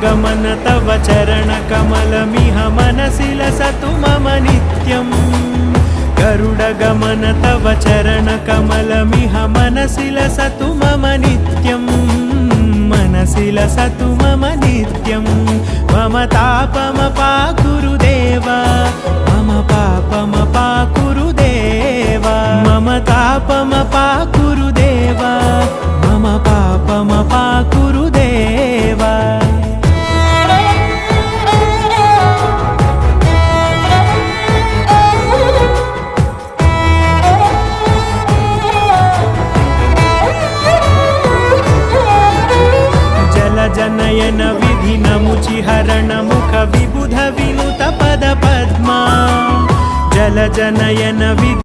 गरुडगमन तव चरणकमलमिह मनसि लसतु मम नित्यम् गरुडगमन तव चरणकमलमिह मनसि लसतु मम नित्यम् मनसि लसतु मम नित्यम् मम तापमपाकुरु देवा मम पापमपाकुरु देवा मम तापमपाकुरु देवा मम पापमपाकुरु देवा जनयन विधि नमुचिहरण मुख विबुध विनुत पद पद्मा जल जनयन विधि